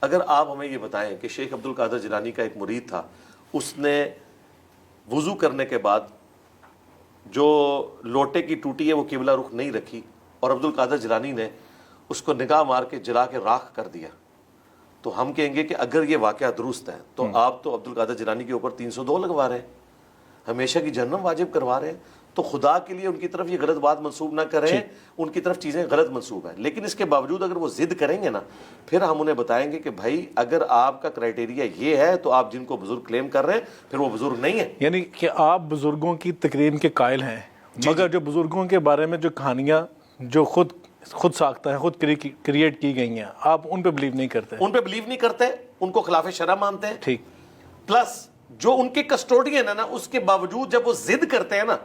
اگر آپ ہمیں یہ بتائیں کہ شیخ عبد القادر جیلانی کا ایک مرید تھا، اس نے وضو کرنے کے بعد جو لوٹے کی ٹوٹی ہے وہ قبلہ رخ نہیں رکھی اور عبد القادر جیلانی نے اس کو نگاہ مار کے جلا کے راکھ کر دیا، تو ہم کہیں گے کہ اگر یہ واقعہ درست ہے تو آپ تو عبد القادر جیلانی کے اوپر 302 لگوا رہے ہیں، ہمیشہ کی جہنم واجب کروا رہے ہیں. تو خدا کے لیے ان کی طرف یہ غلط بات منسوب نہ کریں، ان کی طرف چیزیں غلط منسوب ہیں. لیکن اس کے باوجود اگر وہ ضد کریں گے نا، پھر ہم انہیں بتائیں گے کہ بھائی اگر آپ کا کرائٹیریا یہ ہے تو آپ جن کو بزرگ کلیم کر رہے ہیں پھر وہ بزرگ نہیں ہیں. یعنی کہ آپ بزرگوں کی تکریم کے قائل ہیں، مگر جو بزرگوں کے بارے میں جو کہانیاں جو خود ساختہ ہیں، خود کریٹ کی گئی ہیں، آپ ان پہ بلیو نہیں کرتے؟ ان پہ بلیو نہیں کرتے، ان کو خلاف شرع مانتے ہیں. ٹھیک. پلس جو ان کے کسٹوڈین ہے نا، اس کے باوجود جب وہ ضد کرتے ہیں نا،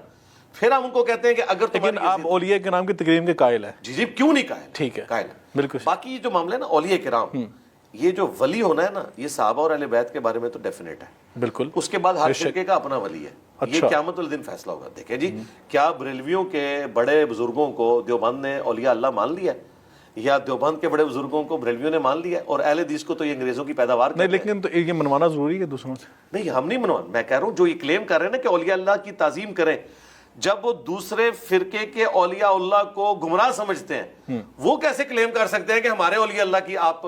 پھر ہم ان کو کہتے ہیں کہ اگر لیکن آپ اولیاء کرام کی تکریم کے قائل ہیں. جی کیوں نہیں قائل؟ ٹھیک ہے، قائل. بالکل. باقی جو معاملہ ہے نا اولیاء کرام، یہ جو ولی ہونا ہے نا، یہ صحابہ اور اہل بیت کے بارے میں تو ڈیفینیٹ ہے. بالکل. اس کے بعد ہر فرقے کا اپنا ولی ہے. یہ قیامت الدین فیصلہ ہوگا. دیکھیں جی، کیا بریلویوں کے بڑے بزرگوں کو دیوبند نے اولیاء اللہ مان لیا ہے، یا دیوبند کے بڑے بزرگوں کو بریلویوں نے مان لیا ہے؟ اور اہل حدیث کو تو یہ انگریزوں کی پیداوار نہیں، لیکن تو یہ منوانا ضروری ہے دوسروں سے. نہیں، ہم نہیں منوانا. میں کہہ رہا ہوں جو یہ کلیم کر رہے ہیں نا کہ اولیاء اللہ کی تعظیم کریں، جب وہ دوسرے فرقے کے اولیاء اللہ کو گمراہ سمجھتے ہیں، وہ کیسے کلیم کر سکتے ہیں کہ ہمارے اولیاء اللہ کی آپ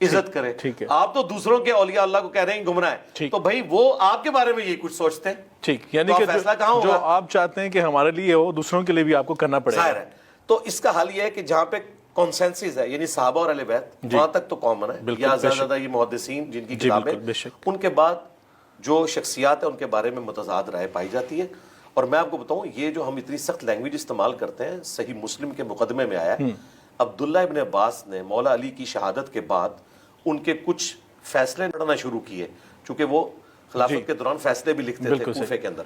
عزت کریں؟ آپ تو دوسروں کے اولیاء اللہ کو کہہ رہے ہیں گمراہ ہیں، تو بھائی وہ آپ کے بارے میں یہ کچھ سوچتے ہیں. ٹھیک. یعنی کہ جو آپ چاہتے ہیں کہ ہمارے لیے ہو، دوسروں کے لیے بھی آپ کو کرنا پڑے گا. تو اس کا حل یہ ہے کہ جہاں پہ کانسنسس ہے، یعنی صحابہ اور اہل بیت، وہاں تک تو کامن ہے. یا زیادہ زیادہ یہ محدثین جن کی کتابیں، ان کے بعد جو شخصیات ہیں ان کے بارے میں متضاد رائے پائی جاتی ہے. اور میں آپ کو بتاؤں، یہ جو ہم اتنی سخت لینگویج استعمال کرتے ہیں، صحیح مسلم کے مقدمے میں آیا ہے، عبداللہ ابن عباس نے مولا علی کی شہادت کے بعد ان کے کچھ فیصلے پڑھنا شروع کیے، چونکہ وہ خلافت کے دوران فیصلے بھی لکھتے تھے کوفے کے اندر.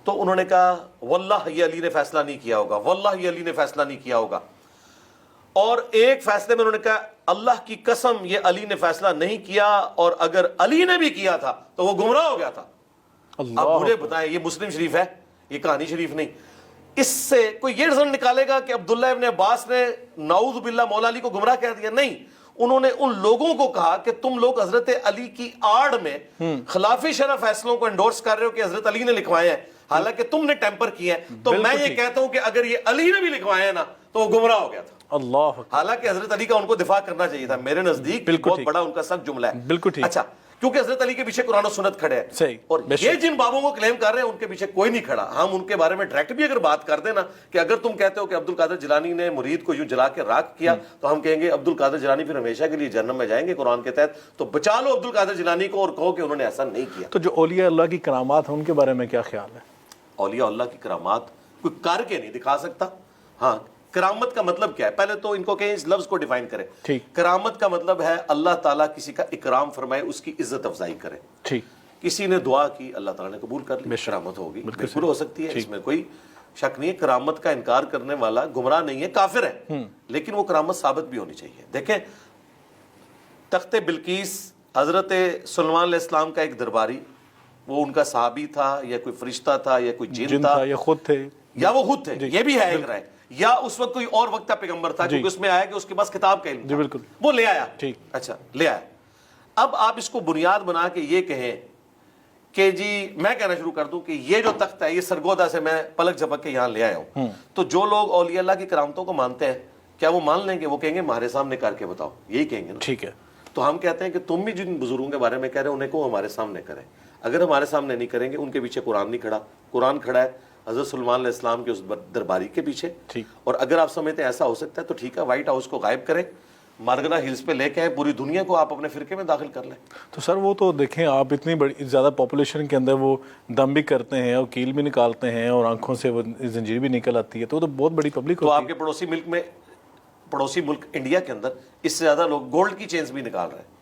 تو انہوں نے کہا واللہ یہ علی نے فیصلہ نہیں کیا ہوگا، واللہ یہ علی نے فیصلہ نہیں کیا ہوگا. اور ایک فیصلے میں انہوں نے کہا اللہ کی قسم یہ علی نے فیصلہ نہیں کیا، اور اگر علی نے بھی کیا تھا تو وہ گمراہ ہو گیا تھا. اب مجھے بتائیں، یہ مسلم شریف ہے، یہ کہانی شریف نہیں. اس سے کوئی یہ رزلٹ نکالے گا کہ عبداللہ ابن عباس نے نعوذ باللہ مولا علی کو گمراہ کہہ دیا؟ نہیں. انہوں نے ان لوگوں کو کہا کہ تم لوگ حضرت علی کی آڑ میں خلاف شرع فیصلوں کو انڈورس کر رہے ہو کہ حضرت علی نے لکھوائے ہیں، حالانکہ تم نے ٹیمپر کیا ہے. تو میں یہ کہتا ہوں کہ اگر یہ علی نے بھی لکھوائے ہیں نا تو وہ گمراہ ہو گیا تھا. اللہ. حالانکہ حضرت علی کا ان کو دفاع کرنا چاہیے تھا. میرے نزدیک بہت بڑا ان کا سخت جملہ ہے. بالکل ٹھیک. اچھا، کیونکہ حضرت علی کے پیچھے قرآن و سنت کھڑے ہیں، اور یہ جن بابوں کو کلیم کر رہے ہیں ان کے پیچھے کوئی نہیں کھڑا. ہم ان کے بارے میں ڈائریکٹ بھی اگر بات کر دیں نا کہ اگر تم کہتے ہو کہ عبد القادر جیلانی نے مرید کو یوں جلا کے راکھ کیا، تو ہم کہیں گے عبد القادر جیلانی پھر ہمیشہ کے لیے جہنم میں جائیں گے قرآن کے تحت. تو بچا لو عبد القادر جیلانی کو اور کہو کہ انہوں نے ایسا نہیں کیا. تو جو اولیاء اللہ کی کرامات ہیں ان کے بارے میں کیا خیال ہے؟ اولیاء اللہ کی کرامات کوئی کر کے نہیں دکھا سکتا. ہاں، کرامت کا مطلب کیا ہے؟ پہلے تو ان کو کہیں اس لفظ کو ڈیفائن کریں. کرامت کا مطلب ہے اللہ تعالیٰ کسی کا اکرام فرمائے، اس کی عزت افزائی کرے. ٹھیک. کسی نے دعا کی، اللہ تعالیٰ نے قبول کر لی، کرامت ہوگی. بالکل ہو سکتی ہے، اس میں کوئی شک نہیں ہے. کرامت کا انکار کرنے والا گمراہ نہیں ہے، کافر ہے، لیکن وہ کرامت ثابت بھی ہونی چاہیے. دیکھیں، تخت بلقیس حضرت سلیمان علیہ السلام کا ایک درباری، وہ ان کا صحابی تھا یا کوئی فرشتہ تھا یا کوئی جن تھا، یا خود تھے، یا وہ خود تھے، یہ بھی ہے ایک رائے. یا اس وقت کوئی اور وقت پیغمبر تھا کیونکہ اس میں آیا کہ اس کے پاس کتاب کا علم تھا. بالکل. وہ لے آیا. ٹھیک. اچھا، لے آیا. اب آپ اس کو بنیاد بنا کے یہ کہیں کہ جی، میں کہنا شروع کر دوں کہ یہ جو تخت ہے یہ سرگودا سے میں پلک جھپک کے یہاں لے آیا ہوں. تو جو لوگ اولیاء اللہ کی کرامتوں کو مانتے ہیں، کیا وہ مان لیں گے؟ وہ کہیں گے ہمارے سامنے کر کے بتاؤ، یہی کہیں گے نا. ٹھیک ہے. تو ہم کہتے ہیں کہ تم بھی جن بزرگوں کے بارے میں کہہ رہے ہیں انہیں کو ہمارے سامنے کریں. اگر ہمارے سامنے نہیں کریں گے، ان کے پیچھے قرآن نہیں کھڑا. قرآن کھڑا ہے حضرت سلیمان علیہ السلام کے اس درباری کے پیچھے. اور اگر آپ سمجھتے ہیں ایسا ہو سکتا ہے تو ٹھیک ہے، وائٹ ہاؤس کو غائب کریں، مارگنا ہلز پہ لے کے آئیں، پوری دنیا کو آپ اپنے فرقے میں داخل کر لیں. تو سر وہ تو دیکھیں، آپ اتنی بڑی زیادہ پاپولیشن کے اندر وہ دم بھی کرتے ہیں اور کیل بھی نکالتے ہیں اور آنکھوں سے وہ زنجیر بھی نکل آتی ہے، تو وہ تو بہت بڑی پبلک ہوتی ہے. تو آپ کے پڑوسی ملک انڈیا کے اندر اس سے زیادہ لوگ گولڈ کی چینز بھی نکال رہے ہیں.